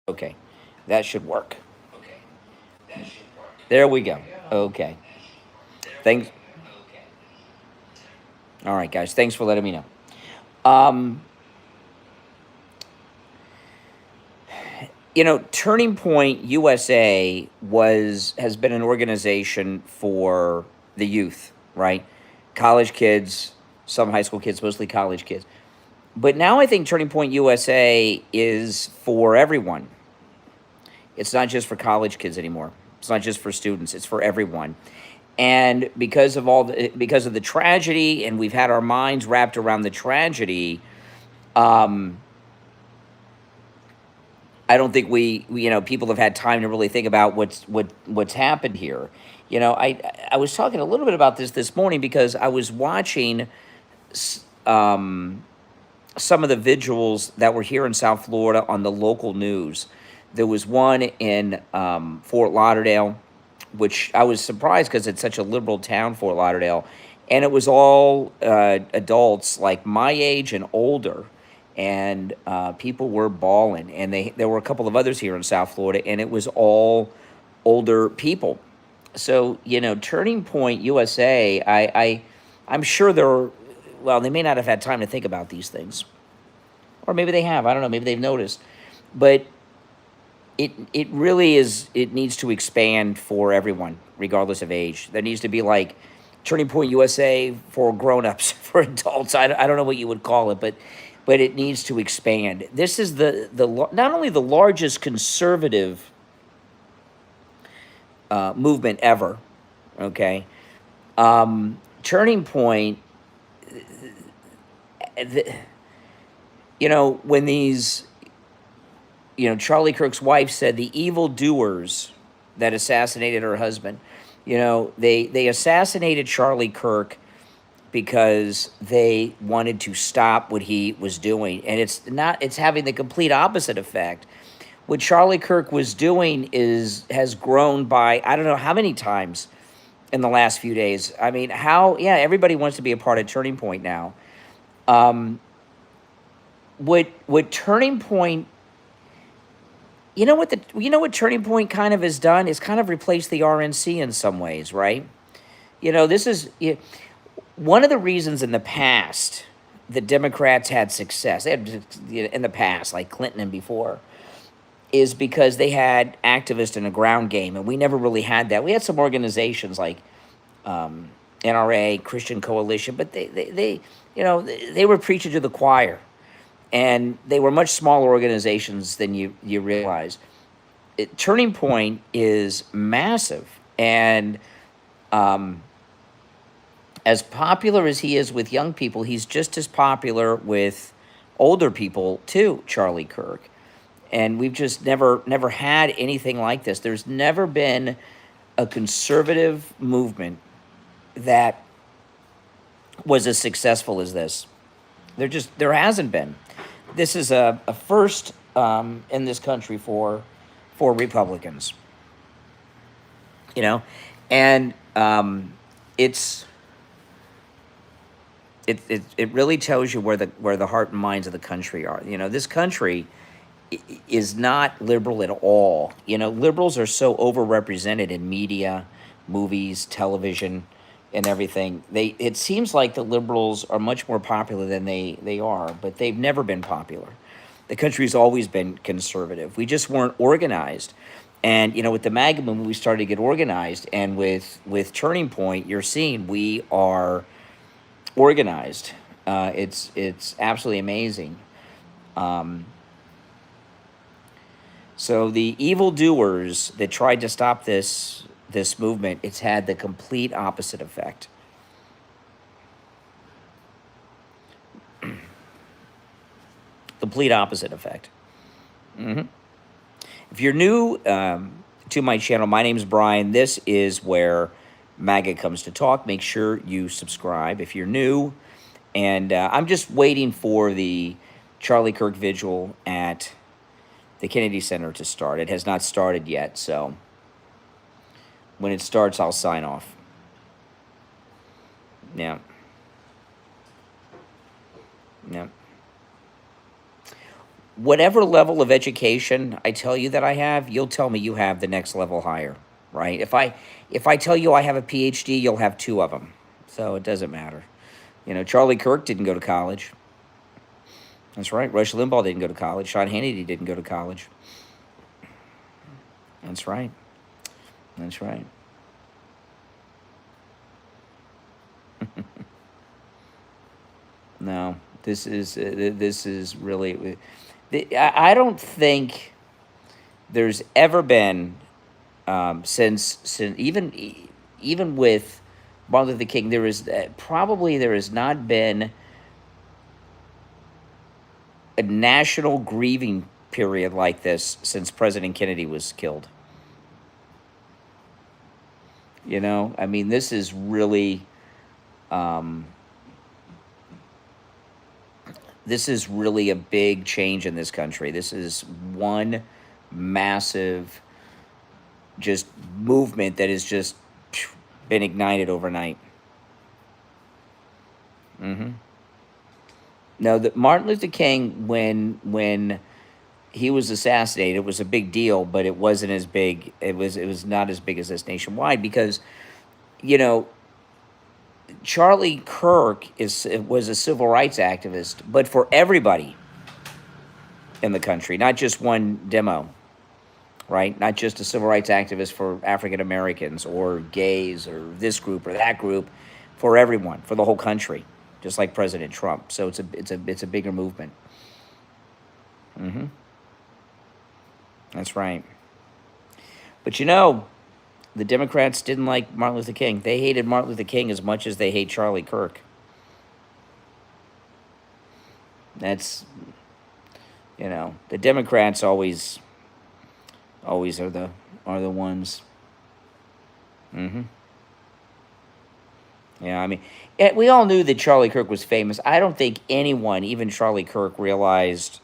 Okay, that should work. There we go. Okay. Thanks. All right, guys. Thanks for letting me know. Um, Turning Point USA has been an organization for the youth, right? College kids, some high school kids, mostly college kids. But now I think Turning Point USA is for everyone. It's not just for college kids anymore. It's not just for students. It's for everyone. And because of the tragedy, and we've had our minds wrapped around the tragedy, um, I don't think people have had time to really think about what's happened here. I was talking a little bit about this morning because I was watching um, some of the vigils that were here in South Florida on the local news. There was one in Fort Lauderdale, which I was surprised because it's such a liberal town, Fort Lauderdale, and it was all adults like my age and older, and people were bawling. And there were a couple of others here in South Florida, and it was all older people. So Turning Point USA, I'm sure they may not have had time to think about these things, or maybe they have. I don't know. Maybe they've noticed, but it really is. It needs to expand for everyone, regardless of age. There needs to be like Turning Point USA for grown-ups, for adults. I don't know what you would call it, but it needs to expand. This is not only the largest conservative movement ever. Okay, Turning Point. When these, Charlie Kirk's wife said the evildoers that assassinated her husband, they assassinated Charlie Kirk because they wanted to stop what he was doing. And it's having the complete opposite effect. What Charlie Kirk was doing has grown by, I don't know how many times in the last few days. I mean, everybody wants to be a part of Turning Point now. What Turning Point, what Turning Point kind of has done is kind of replaced the RNC in some ways, right? This is one of the reasons in the past the Democrats had success. They had in the past, like Clinton and before, is because they had activists in a ground game, and we never really had that. We had some organizations like NRA, Christian Coalition, but they were preaching to the choir, and they were much smaller organizations than you realize. Turning Point is massive, and as popular as he is with young people, he's just as popular with older people too, Charlie Kirk. And we've just never had anything like this. There's never been a conservative movement that was as successful as this. There hasn't been. This is a first in this country for Republicans. And it really tells you where the heart and minds of the country are. This country is not liberal at all. Liberals are so overrepresented in media, movies, television, and everything. It seems like the liberals are much more popular than they are, but they've never been popular. The country's always been conservative. We just weren't organized. And with the MAGA movement, we started to get organized. And with Turning Point, you're seeing we are organized. It's absolutely amazing. So the evildoers that tried to stop this movement, it's had the complete opposite effect. Complete opposite effect. If you're new to my channel, my name's Brian. This is where MAGA comes to talk. Make sure you subscribe if you're new. And I'm just waiting for the Charlie Kirk Vigil at the Kennedy Center to start. It has not started yet, so when it starts, I'll sign off. Yeah. whatever level of education I tell you that I have, you'll tell me you have the next level higher, right? If I tell you I have a PhD, you'll have two of them. So it doesn't matter. Charlie Kirk didn't go to college. That's right. Rush Limbaugh didn't go to college. Sean Hannity didn't go to college. That's right. That's right. No, this is really. I don't think there's ever been since even with Martin Luther King, there has not been a national grieving period like this since President Kennedy was killed. I mean, this is really, a big change in this country. This is one massive, just movement that has just been ignited overnight. No, Martin Luther King, when he was assassinated, it was a big deal, but it wasn't as big. It was not as big as this nationwide because, Charlie Kirk was a civil rights activist, but for everybody in the country, not just one demo, right? Not just a civil rights activist for African Americans or gays or this group or that group, for everyone, for the whole country, just like President Trump. So it's a bigger movement. That's right. But the Democrats didn't like Martin Luther King. They hated Martin Luther King as much as they hate Charlie Kirk. That's, the Democrats always are the ones. Yeah, I mean, we all knew that Charlie Kirk was famous. I don't think anyone, even Charlie Kirk, realized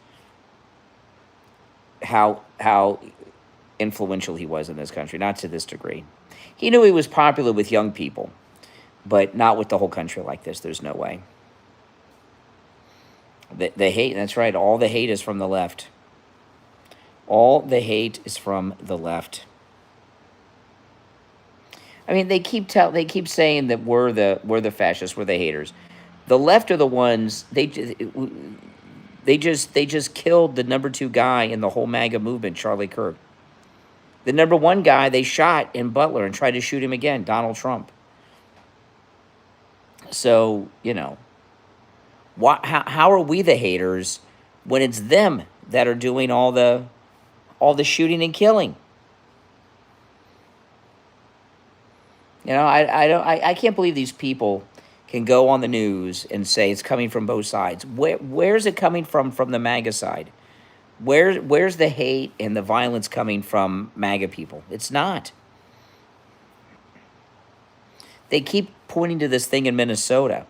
how influential he was in this country, not to this degree. He knew he was popular with young people, but not with the whole country like this. There's no way. The hate, that's right, all the hate is from the left. All the hate is from the left. I mean, they keep saying that we're the fascists, we're the haters. The left are the ones, they just killed the number 2 guy in the whole MAGA movement, Charlie Kirk. The number 1 guy they shot in Butler and tried to shoot him again, Donald Trump. So, how are we the haters when it's them that are doing all the shooting and killing? I can't believe these people can go on the news and say it's coming from both sides. Where's it coming from the MAGA side? Where's the hate and the violence coming from MAGA people? It's not. They keep pointing to this thing in Minnesota.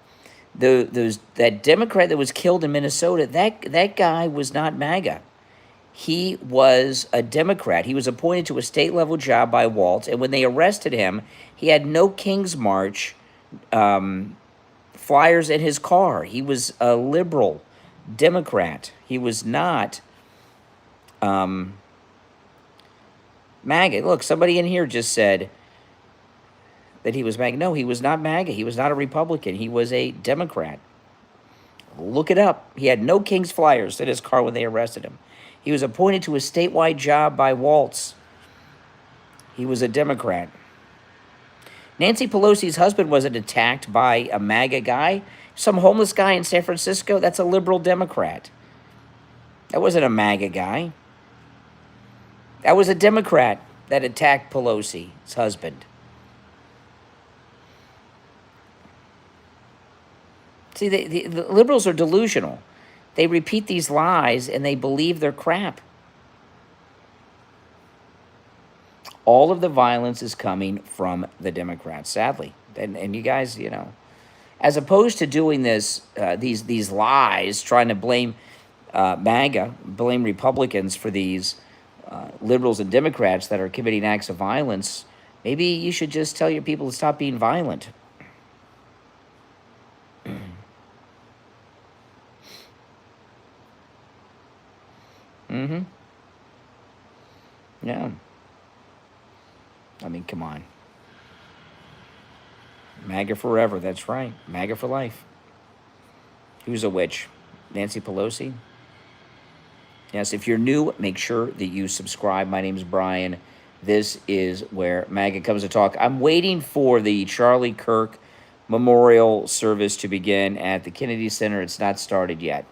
That Democrat that was killed in Minnesota, that guy was not MAGA. He was a Democrat. He was appointed to a state-level job by Walt, and when they arrested him, he had no King's March flyers in his car. He was a liberal Democrat. He was not MAGA. Look, somebody in here just said that he was MAGA. No, he was not MAGA. He was not a Republican. He was a Democrat. Look it up. He had no King's flyers in his car when they arrested him. He was appointed to a statewide job by Waltz. He was a Democrat. Nancy Pelosi's husband wasn't attacked by a MAGA guy. Some homeless guy in San Francisco, that's a liberal Democrat. That wasn't a MAGA guy. That was a Democrat that attacked Pelosi's husband. See, the liberals are delusional. They repeat these lies and they believe they're crap. All of the violence is coming from the Democrats, sadly. And you guys, as opposed to doing this, these lies, trying to blame MAGA, blame Republicans for these liberals and Democrats that are committing acts of violence, maybe you should just tell your people to stop being violent. Mm-hmm. Yeah. I mean, come on. MAGA forever. That's right. MAGA for life. Who's a witch? Nancy Pelosi? Yes, if you're new, make sure that you subscribe. My name's Brian. This is where MAGA comes to talk. I'm waiting for the Charlie Kirk memorial service to begin at the Kennedy Center. It's not started yet.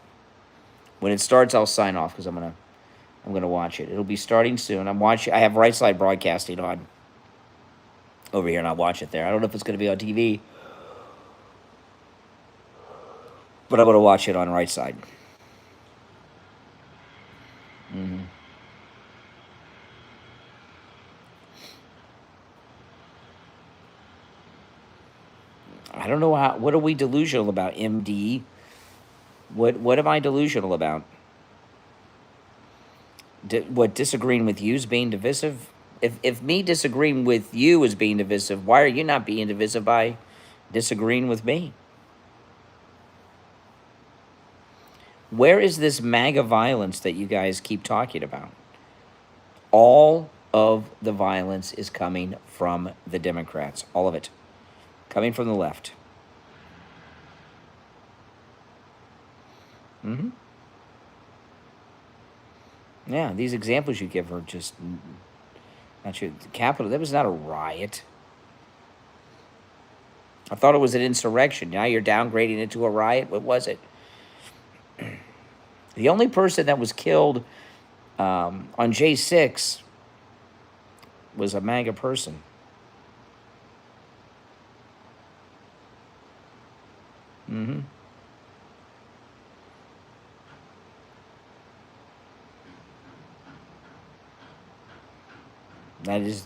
When it starts, I'll sign off because I'm gonna watch it. It'll be starting soon. I have Right Side Broadcasting on over here, and I'll watch it there. I don't know if it's gonna be on TV, but I'm gonna watch it on Right Side. Mm-hmm. I don't know what are we delusional about, MD? What am I delusional about? What disagreeing with you is being divisive? If me disagreeing with you is being divisive, why are you not being divisive by disagreeing with me? Where is this MAGA violence that you guys keep talking about? All of the violence is coming from the Democrats. All of it. Coming from the left. Mm-hmm. Yeah, these examples you give are just not true. The Capitol, that was not a riot. I thought it was an insurrection. Now you're downgrading it to a riot. What was it? The only person that was killed on J6 was a MAGA person. Mm-hmm.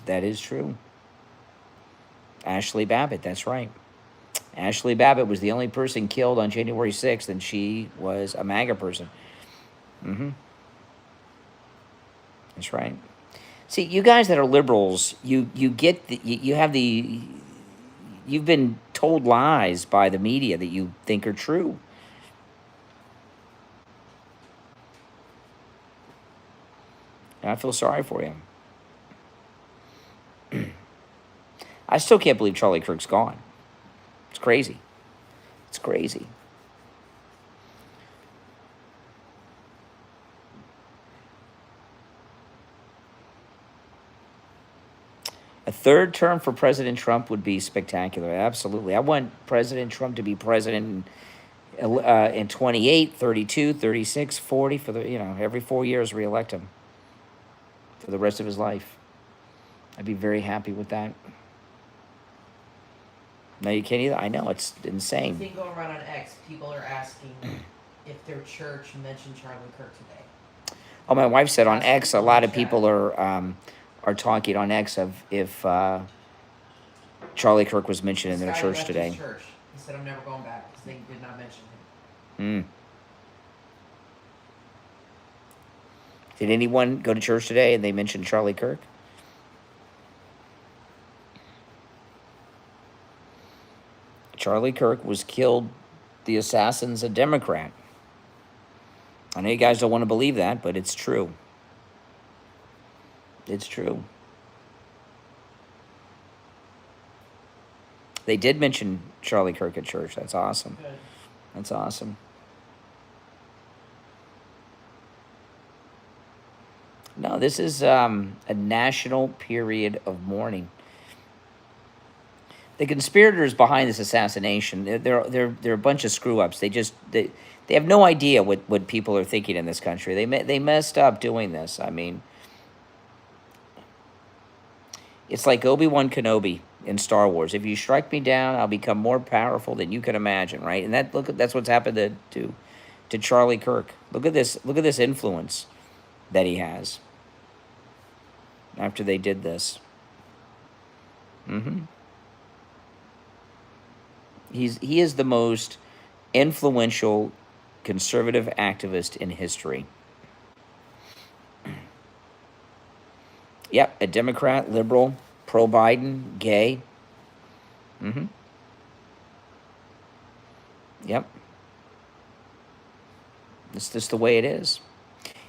That is true. Ashley Babbitt, that's right. Ashley Babbitt was the only person killed on January 6th, and she was a MAGA person. Mm-hmm. That's right. See, you guys that are liberals, you get you have you've been told lies by the media that you think are true. And I feel sorry for you. I still can't believe Charlie Kirk's gone. It's crazy. It's crazy. A third term for President Trump would be spectacular. Absolutely. I want President Trump to be president in 28, 32, 36, 40 for the, every 4 years reelect him for the rest of his life. I'd be very happy with that. No, you can't either. I know, it's insane. I think going around on X, people are asking if their church mentioned Charlie Kirk today. Oh, my wife said on X, a lot of people are talking on X of if Charlie Kirk was mentioned in their church today. Church. He said, I'm never going back because they did not mention him. Did anyone go to church today and they mentioned Charlie Kirk? Charlie Kirk was killed. The assassin's a Democrat. I know you guys don't want to believe that, but it's true. It's true. They did mention Charlie Kirk at church. That's awesome. Good. That's awesome. No, this is a national period of mourning. The conspirators behind this assassination, they're a bunch of screw ups. They have no idea what people are thinking in this country. They messed up doing this. I mean, it's like Obi-Wan Kenobi in Star Wars. If you strike me down, I'll become more powerful than you can imagine, right? And that's what's happened to Charlie Kirk. Look at this influence that he has after they did this. Mm-hmm. He is the most influential conservative activist in history. Yep, a Democrat, liberal, pro-Biden, gay. Mm-hmm. Yep. It's just the way it is.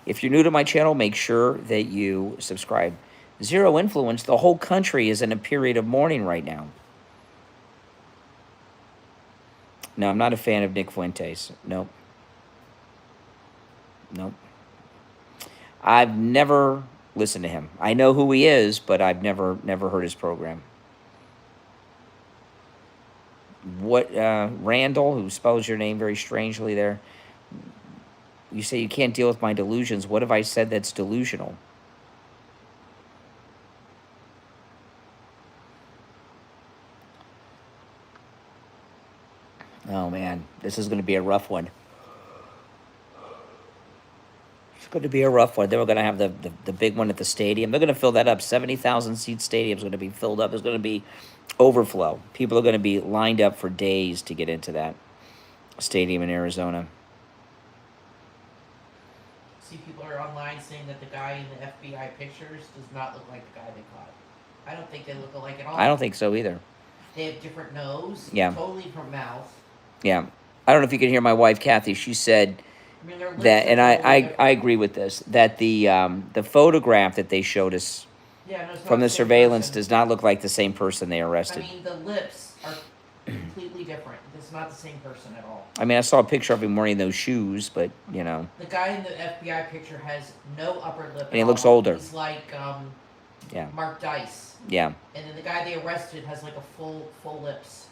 If you're new to my channel, make sure that you subscribe. Zero influence. The whole country is in a period of mourning right now. No, I'm not a fan of Nick Fuentes. Nope. Nope. I've never listened to him. I know who he is, but I've never heard his program. What, Randall, who spells your name very strangely there, you say you can't deal with my delusions. What have I said that's delusional? Oh, man, this is going to be a rough one. It's going to be a rough one. Then we're going to have the big one at the stadium. They're going to fill that up. 70,000 seat stadium is going to be filled up. There's going to be overflow. People are going to be lined up for days to get into that stadium in Arizona. See, people are online saying that the guy in the FBI pictures does not look like the guy they caught. I don't think they look alike at all. I don't think so either. They have different nose. Yeah. Totally different mouth. Yeah. I don't know if you can hear my wife, Kathy. She said I mean, their lips that, are and totally I agree with this, that the photograph that they showed us yeah, no, it's not from the same surveillance person. does not look like the same person they I arrested. mean, the lips are completely different. It's not the same person at all. I mean, I saw a picture of him wearing those shoes, but, you know. The guy in the FBI picture has no upper lip. And he looks older. He's like Yeah. Mark Dice. Yeah. And then the guy they arrested has like a full lips.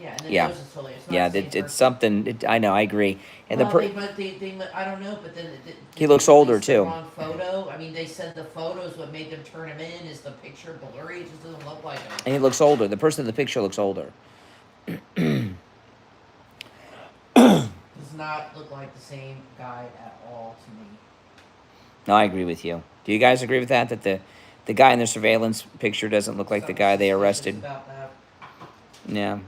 Yeah, and the Yeah. nose is totally. It's not Yeah, the same it's person. something, I know, I agree. And Well, the they, I don't know, but then He looks they older, released the too. Wrong photo. I mean, they said the photos what made them turn him in is the picture blurry. It just doesn't look like him. And he looks older. The person in the picture looks older. Does not look like the same guy at all to me. No, I agree with you. Do you guys agree with that? That the guy in the surveillance picture doesn't look like the guy they arrested? About that. Yeah.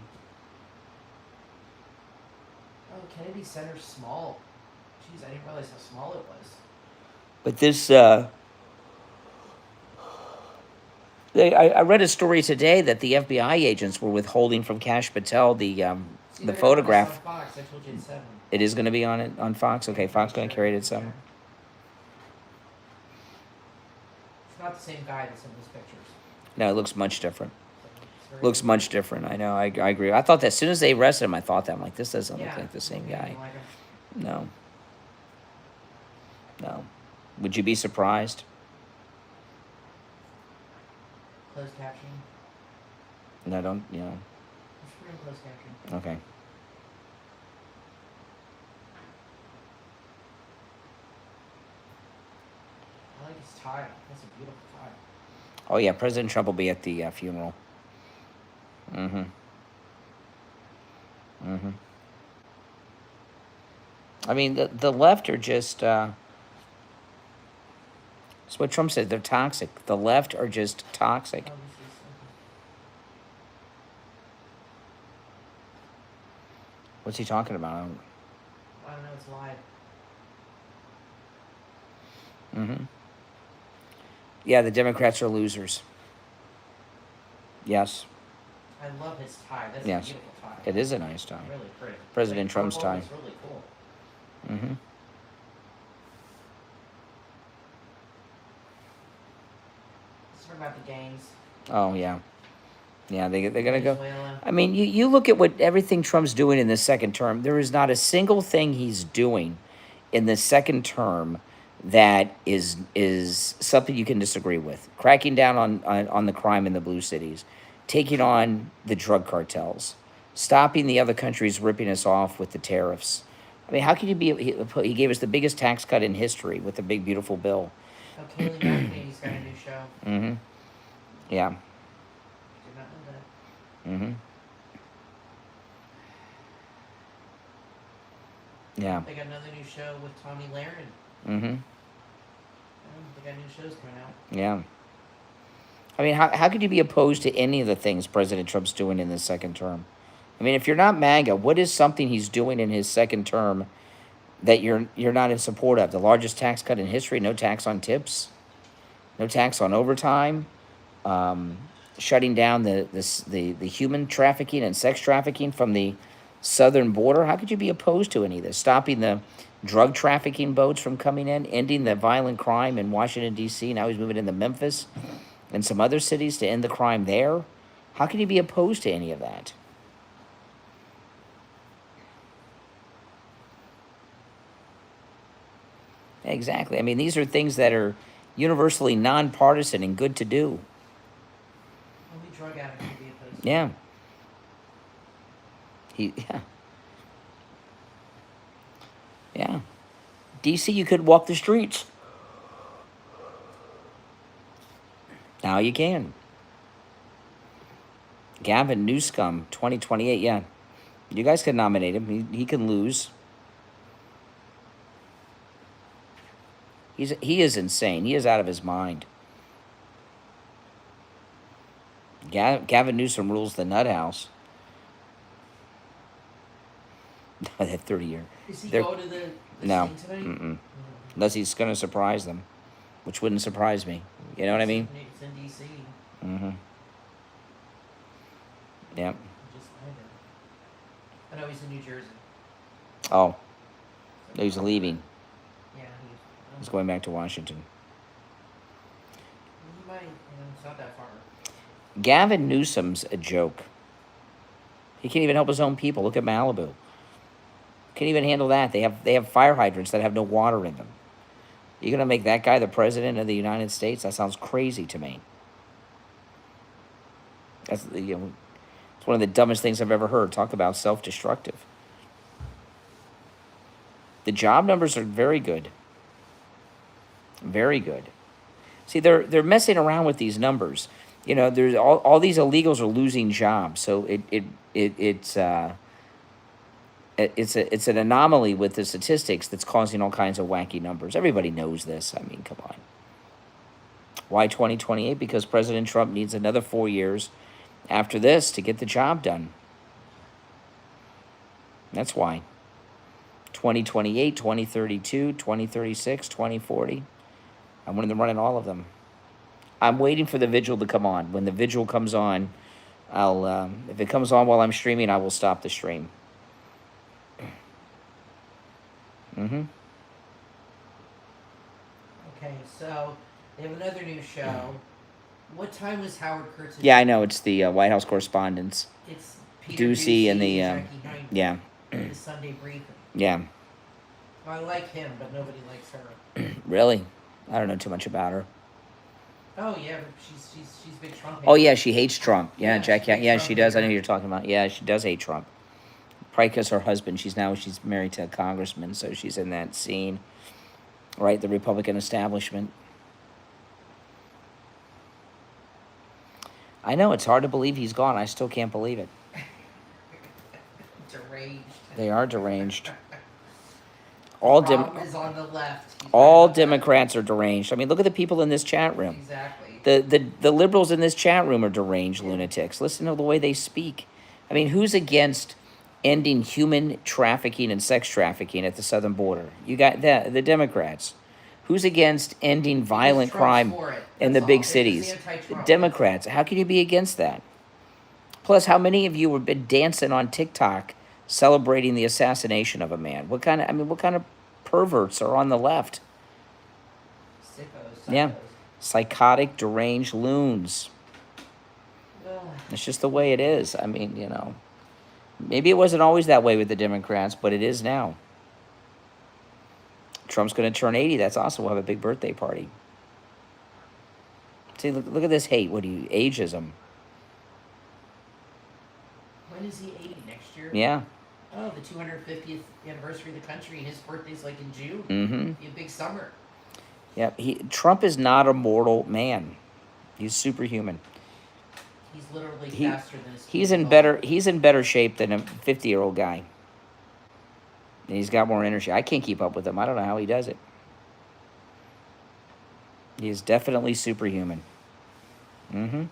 Oh, Kennedy Center's small. Jeez, I didn't realize how small it was. But this, I read a story today that the FBI agents were withholding from Kash Patel the See, they're gonna put this photograph. on Fox. I told you at 7. It is going to be on it on Fox. Okay, Fox going to carry it at 7. It's not the same guy that's in those pictures. No, it looks much different. It's very Looks much different. I know. I agree. I thought that as soon as they arrested him, I thought that. I'm like, this doesn't look Yeah, like the same doesn't guy. look like him. No. No. Would you be surprised? Closed caption. No, don't. You know. It's real closed caption. Okay. I like his tie. That's a beautiful tie. Oh yeah, President Trump will be at the funeral. Mm-hmm. Mm-hmm. I mean, the left are just. That's what Trump said. They're toxic. The left are just toxic. Oh, this is What's he talking about? I don't know. It's live. Mm-hmm. Yeah, the Democrats are losers. Yes, I love his tie. That's Yes. a beautiful tie. it is a nice tie. Really pretty. President Like, Trump's purple tie. is really cool. Mm-hmm. Let's talk about the games. Oh yeah, yeah. They're gonna go. Venezuela. I mean, you look at what everything Trump's doing in the second term. There is not a single thing he's doing in the second term that is something you can disagree with. Cracking down on the crime in the blue cities, taking on the drug cartels, stopping the other countries ripping us off with the tariffs. I mean, how can you be? He gave us the biggest tax cut in history with the big beautiful bill. Oh, Kaylee McEnany's got a new show. Mm-hmm. Yeah. Did not know that. Mm-hmm. Yeah. They got another new show with Tommy Lahren. Mm-hmm. They got new shows coming out. Yeah. I mean, how could you be opposed to any of the things President Trump's doing in this second term? I mean, if you're not MAGA, what is something he's doing in his second term that you're not in support of? The largest tax cut in history, no tax on tips, no tax on overtime, shutting down the human trafficking and sex trafficking from the southern border. How could you be opposed to any of this? Stopping the drug trafficking boats from coming in, ending the violent crime in Washington, D.C. Now he's moving into Memphis and some other cities to end the crime there. How can you be opposed to any of that? Exactly. I mean, these are things that are universally nonpartisan and good to do. Only drug addict can be opposed to. Yeah. Yeah. DC, you could walk the streets. Now you can. Gavin Newsom, 2028. Yeah. You guys can nominate him. He can lose. He is insane. He is out of his mind. Gavin Newsom rules the nut house. That 30-year. Is he going to the no. thing tonight? Mm-mm. Unless he's going to surprise them, which wouldn't surprise me. You know what I mean? It's in D.C. Mm-hmm. Yep. I know he's in New Jersey. Oh. No, he's leaving. Yeah, He's going back to Washington. He might, it's not that far. Gavin Newsom's a joke. He can't even help his own people. Look at Malibu. Can't even handle that. They have fire hydrants that have no water in them. You're gonna make that guy the president of the United States? That sounds crazy to me. That's it's one of the dumbest things I've ever heard. Talk about self-destructive. The job numbers are very good. Very good. See, they're messing around with these numbers. There's all these illegals are losing jobs, so it's an anomaly with the statistics that's causing all kinds of wacky numbers. Everybody knows this. I mean, come on. Why 2028? Because President Trump needs another 4 years after this to get the job done. That's why. 2028, 2032, 2036, 2040. I'm going to run in all of them. I'm waiting for the Vigil to come on. When the Vigil comes on, I'll if it comes on while I'm streaming, I will stop the stream. Mm-hmm. Okay, so they have another new show. What time was Howard Kurtz's? Yeah, I know. It's the White House Correspondents. It's Peter Ducey and the yeah. The Sunday briefing. Yeah. Well, I like him, but nobody likes her. Really? I don't know too much about her. Oh yeah, but she's big Trump. Oh yeah, she hates Trump. Yeah, Yeah, Jack. she's Yeah, Trump she does. I know hater. who you're talking about. Yeah, she does hate Trump. Probably because her husband. She's married to a congressman, so she's in that scene, right? The Republican establishment. I know it's hard to believe he's gone. I still can't believe it. Deranged. They are deranged. Trump is on the left. He's All right on the Democrats are deranged. I mean, look at the people in this chat room. Exactly. The liberals in this chat room are deranged lunatics. Listen to the way they speak. I mean, who's against ending human trafficking and sex trafficking at the southern border? You got the Democrats. Who's against ending violent Trump's crime for it. in the That's big all. It's cities? anti-Trump. Democrats. How can you be against that? Plus, how many of you have been dancing on TikTok celebrating the assassination of a man? What kind of perverts are on the left? Sickos. Yeah. Psychotic, deranged loons. Ugh. It's just the way it is. I mean, maybe it wasn't always that way with the Democrats, but it is now. Trump's going to turn 80. That's awesome. We'll have a big birthday party. See, look at this hate. What do you, ageism? When is he 80? Next year? Yeah. Oh, the 250th anniversary of the country, and his birthday's like in June. Mm-hmm. Be a big summer. Yep. Trump is not a mortal man. He's superhuman. He's literally faster than his He's speed in of better. thought. He's in better shape than a 50-year-old guy. And he's got more energy. I can't keep up with him. I don't know how he does it. He is definitely superhuman. Mm-hmm.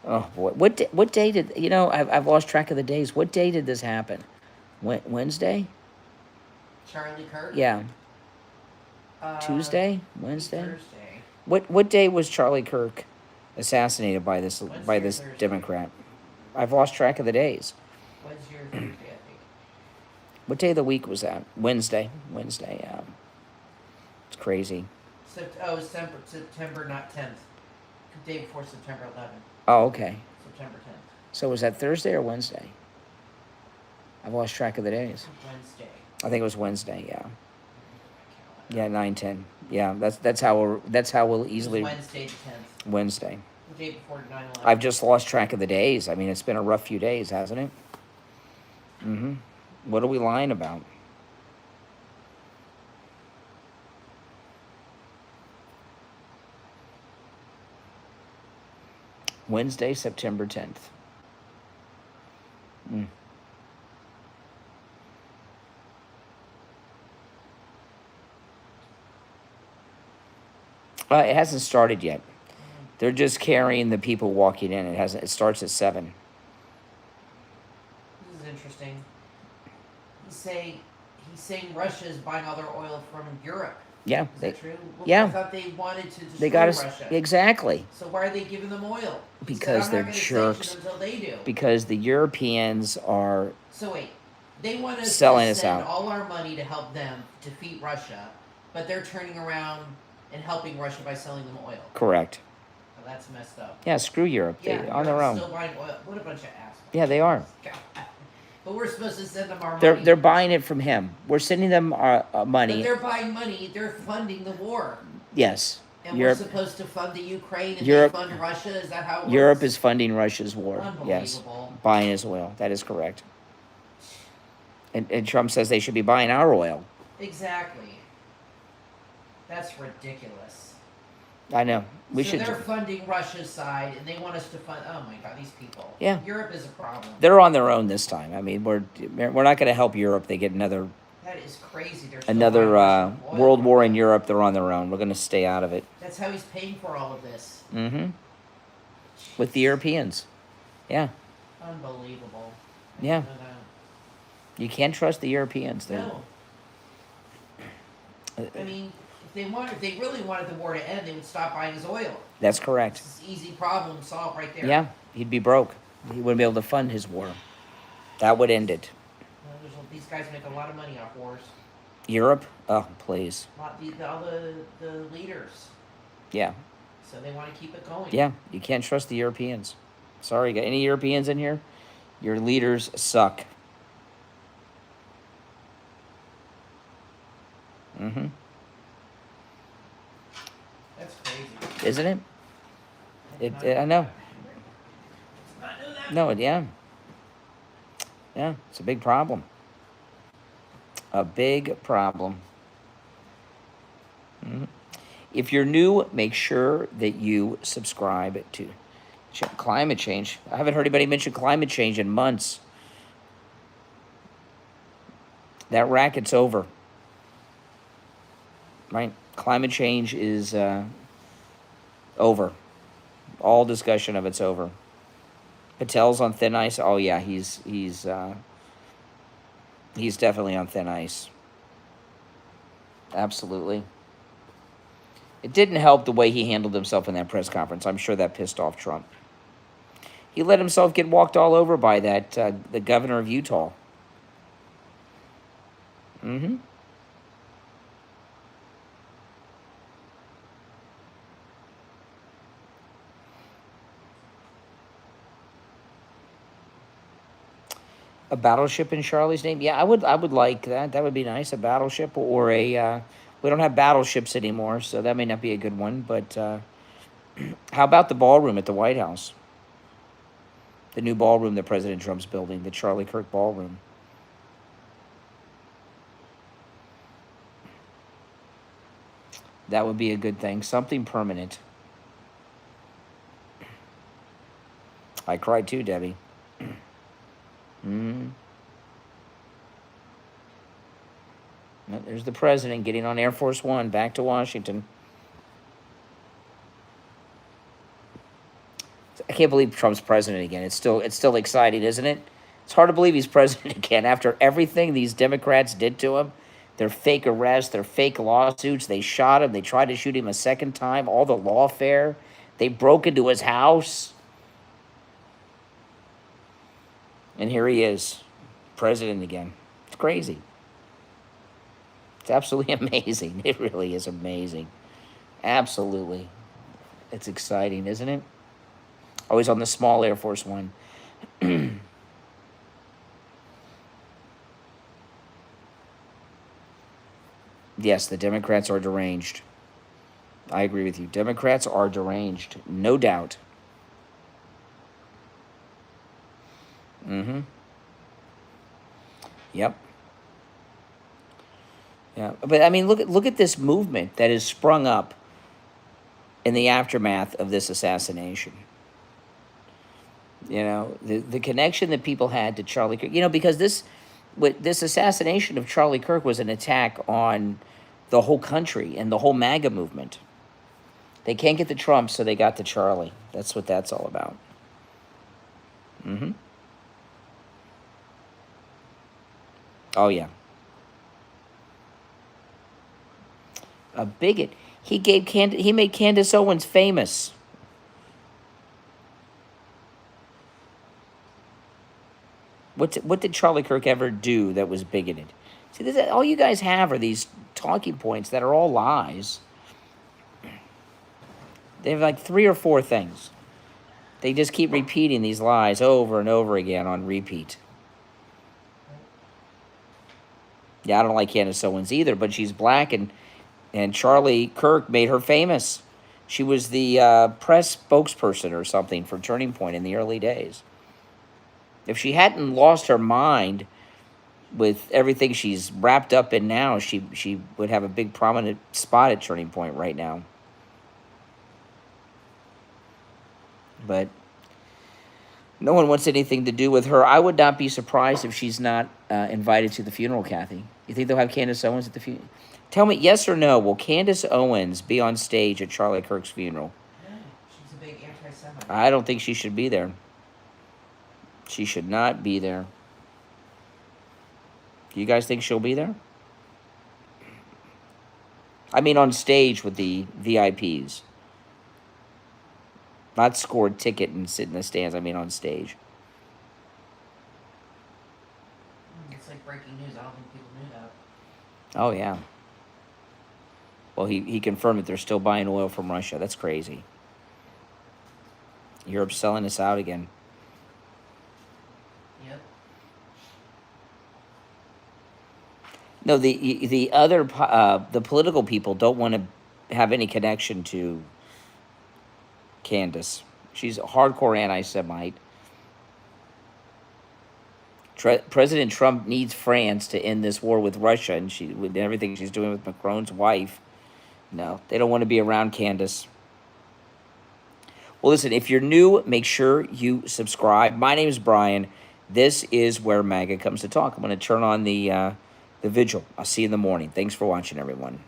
Oh boy, what day did I've lost track of the days. What day did this happen? Wednesday? Charlie Kirk? Yeah. Tuesday? Wednesday? What day was Charlie Kirk assassinated by this Wednesday or this Thursday? Democrat? I've lost track of the days. When's your Thursday, I think? What day of the week was that? Wednesday. Wednesday, yeah. It's crazy. September, not 10th. The day before September 11th. Oh, okay. September 10th. So was that Thursday or Wednesday? I've lost track of the days. Wednesday. I think it was Wednesday, yeah. Yeah, 9/10. Yeah, that's how we'll easily. It was Wednesday the 10th. Wednesday. The day before 9/11. I've just lost track of the days. I mean, it's been a rough few days, hasn't it? Mm-hmm. What are we lying about? Wednesday, September 10th. It hasn't started yet. They're just carrying the people walking in. It hasn't. It starts at 7. This is interesting. He's saying Russia is buying all their oil from Europe. Yeah. Is that true? Well, yeah. I thought they wanted to destroy They got us Russia. exactly. So why are they giving them oil? Because they're jerks. Until they do. Because the Europeans are. So wait, they want us selling to us send out. all our money to help them defeat Russia, but they're turning around and helping Russia by selling them oil. Correct. Well, that's messed up. Yeah, screw Europe. Yeah, They, on their own. Still buying oil. What a bunch of assholes. Yeah, they are. God. But we're supposed to send them our They're money. they're buying it from him. We're sending them our money. But they're buying money. They're funding the war. Yes. And Europe, we're supposed to fund the Ukraine and Europe- they fund Russia? Is that how it works? Europe is funding Russia's war. Yes. Unbelievable. Buying his oil. That is correct. And Trump says they should be buying our oil. Exactly. That's ridiculous. I know. We so should. they're funding Russia's side, and they want us to fund. Oh my God, these people. Yeah. Europe is a problem. They're on their own this time. I mean, we're not going to help Europe. They get another That is crazy. They're still buying Russian oil. world war in Europe. They're on their own. We're going to stay out of it. That's how he's paying for all of this. Mm-hmm. With the Europeans. Yeah. Unbelievable. Yeah. No. You can't trust the Europeans. They're- No. I mean, if they really wanted the war to end, they would stop buying his oil. That's correct. It's an easy problem solved right there. Yeah, he'd be broke. He wouldn't be able to fund his war. That would end it. These guys make a lot of money off wars. Europe? Oh, please. All the leaders. Yeah. So they want to keep it going. Yeah, you can't trust the Europeans. Sorry, got any Europeans in here? Your leaders suck. Mm-hmm. That's crazy. Isn't it? I know. No, yeah. Yeah, it's a big problem. A big problem. If you're new, make sure that you subscribe to climate change. I haven't heard anybody mention climate change in months. That racket's over. Right? Climate change is over. All discussion of it's over. Patel's on thin ice. Oh yeah, he's definitely on thin ice. Absolutely. It didn't help the way he handled himself in that press conference. I'm sure that pissed off Trump. He let himself get walked all over by that the governor of Utah. Mm-hmm. A battleship in Charlie's name? Yeah, I would like that. That would be nice. A battleship or a. We don't have battleships anymore, so that may not be a good one. But how about the ballroom at the White House? The new ballroom that President Trump's building, the Charlie Kirk ballroom. That would be a good thing. Something permanent. I cried too, Debbie. There's the president getting on Air Force One back to Washington. I can't believe Trump's president again. It's still exciting, isn't it? It's hard to believe he's president again after everything these Democrats did to him. Their fake arrests, their fake lawsuits. They shot him. They tried to shoot him a second time. All the lawfare. They broke into his house. And here he is, president again. It's crazy. It's absolutely amazing. It really is amazing. Absolutely. It's exciting, isn't it? Always on the small Air Force One. Yes, the Democrats are deranged. I agree with you. Democrats are deranged, no doubt. Mm-hmm. Yep. Yeah. But I mean, look at this movement that has sprung up in the aftermath of this assassination. You know, the connection that people had to Charlie Kirk. You know, because this assassination of Charlie Kirk was an attack on the whole country and the whole MAGA movement. They can't get the Trump, so they got the Charlie. That's what that's all about. Mm-hmm. Oh, yeah. A bigot. He made Candace Owens famous. What did Charlie Kirk ever do that was bigoted? See, all you guys have are these talking points that are all lies. They have like 3 or 4 things. They just keep repeating these lies over and over again on repeat. Yeah, I don't like Candace Owens either, but she's black, and Charlie Kirk made her famous. She was the press spokesperson or something for Turning Point in the early days. If she hadn't lost her mind with everything she's wrapped up in now, she would have a big prominent spot at Turning Point right now. But no one wants anything to do with her. I would not be surprised if she's not invited to the funeral, Kathy. You think they'll have Candace Owens at the funeral? Tell me, yes or no, will Candace Owens be on stage at Charlie Kirk's funeral? No, she's a big anti-Semite. I don't think she should be there. She should not be there. Do you guys think she'll be there? I mean, on stage with the VIPs. Not scored ticket and sit in the stands. I mean, on stage. It's like breaking news. I don't think people knew that. Oh, yeah. Well, he confirmed that they're still buying oil from Russia. That's crazy. Europe's selling us out again. Yep. No, the other the political people don't want to have any connection to Candace. She's a hardcore anti-Semite. President Trump needs France to end this war with Russia, and with everything she's doing with Macron's wife. No, they don't want to be around Candace. Well, listen, if you're new, make sure you subscribe. My name is Brian. This is where MAGA comes to talk. I'm going to turn on the Vigil. I'll see you in the morning. Thanks for watching, everyone.